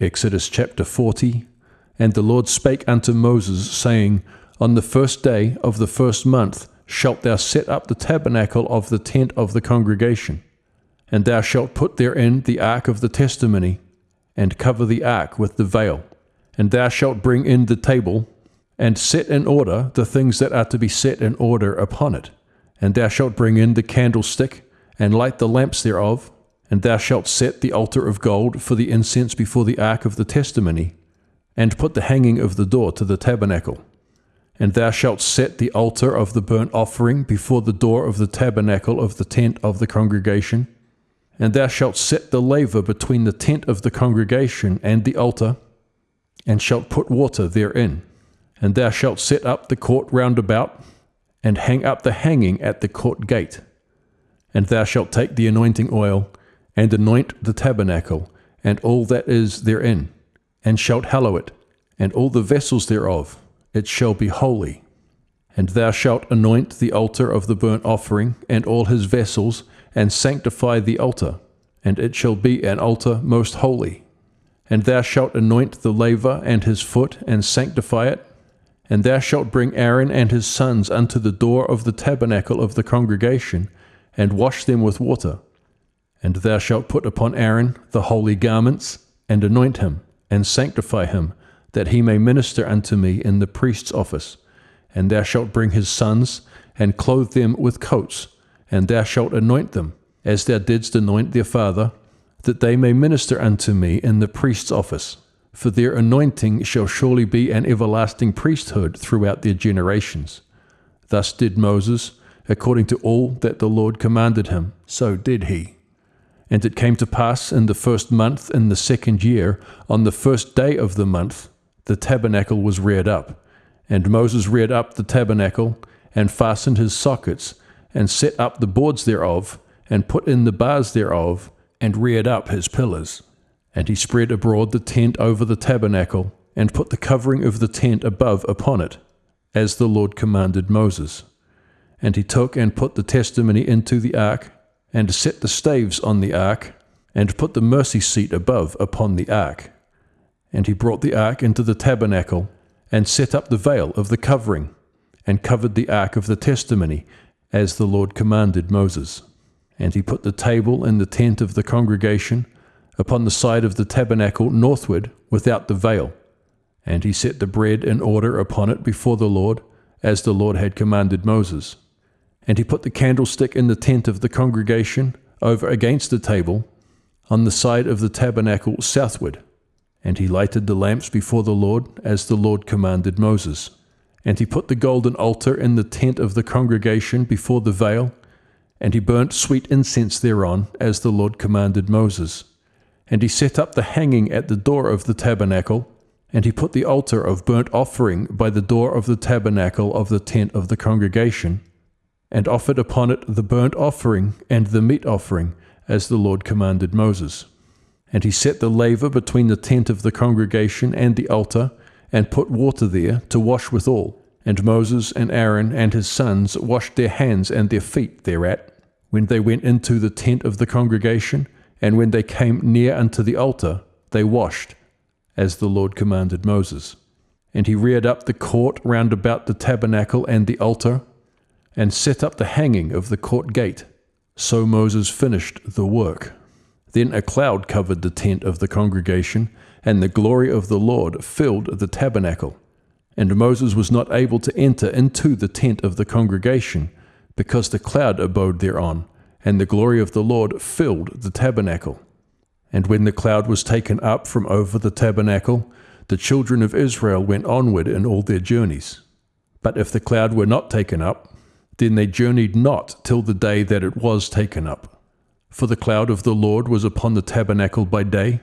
Exodus chapter 40. And the Lord spake unto Moses, saying, On the first day of the first month shalt thou set up the tabernacle of the tent of the congregation. And thou shalt put therein the ark of the testimony, and cover the ark with the veil. And thou shalt bring in the table, and set in order the things that are to be set in order upon it. And thou shalt bring in the candlestick, and light the lamps thereof. And thou shalt set the altar of gold for the incense before the ark of the testimony, and put the hanging of the door to the tabernacle. And thou shalt set the altar of the burnt offering before the door of the tabernacle of the tent of the congregation. And thou shalt set the laver between the tent of the congregation and the altar, and shalt put water therein. And thou shalt set up the court round about, and hang up the hanging at the court gate. And thou shalt take the anointing oil, and anoint the tabernacle, and all that is therein, and shalt hallow it, and all the vessels thereof. It shall be holy. And thou shalt anoint the altar of the burnt offering, and all his vessels, and sanctify the altar, and it shall be an altar most holy. And thou shalt anoint the laver and his foot, and sanctify it. And thou shalt bring Aaron and his sons unto the door of the tabernacle of the congregation, and wash them with water. And thou shalt put upon Aaron the holy garments, and anoint him, and sanctify him, that he may minister unto me in the priest's office. And thou shalt bring his sons, and clothe them with coats, and thou shalt anoint them, as thou didst anoint their father, that they may minister unto me in the priest's office. For their anointing shall surely be an everlasting priesthood throughout their generations. Thus did Moses, according to all that the Lord commanded him, so did he. And it came to pass in the first month in the second year, on the first day of the month, the tabernacle was reared up. And Moses reared up the tabernacle, and fastened his sockets, and set up the boards thereof, and put in the bars thereof, and reared up his pillars. And he spread abroad the tent over the tabernacle, and put the covering of the tent above upon it, as the Lord commanded Moses. And he took and put the testimony into the ark, and set the staves on the ark, and put the mercy seat above upon the ark. And he brought the ark into the tabernacle, and set up the veil of the covering, and covered the ark of the testimony, as the Lord commanded Moses. And he put the table in the tent of the congregation, upon the side of the tabernacle northward, without the veil. And he set the bread in order upon it before the Lord, as the Lord had commanded Moses. And he put the candlestick in the tent of the congregation, over against the table, on the side of the tabernacle southward. And he lighted the lamps before the Lord, as the Lord commanded Moses. And he put the golden altar in the tent of the congregation before the veil, and he burnt sweet incense thereon, as the Lord commanded Moses. And he set up the hanging at the door of the tabernacle, and he put the altar of burnt offering by the door of the tabernacle of the tent of the congregation, and offered upon it the burnt offering and the meat offering, as the Lord commanded Moses. And he set the laver between the tent of the congregation and the altar, and put water there to wash withal. And Moses and Aaron and his sons washed their hands and their feet thereat, when they went into the tent of the congregation, and when they came near unto the altar, they washed, as the Lord commanded Moses. And he reared up the court round about the tabernacle and the altar, and set up the hanging of the court gate. So Moses finished the work. Then a cloud covered the tent of the congregation, and the glory of the Lord filled the tabernacle. And Moses was not able to enter into the tent of the congregation, because the cloud abode thereon, and the glory of the Lord filled the tabernacle. And when the cloud was taken up from over the tabernacle, the children of Israel went onward in all their journeys. But if the cloud were not taken up, then they journeyed not till the day that it was taken up. For the cloud of the Lord was upon the tabernacle by day,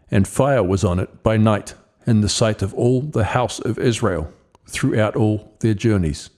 and fire was on it by night, in the sight of all the house of Israel, throughout all their journeys.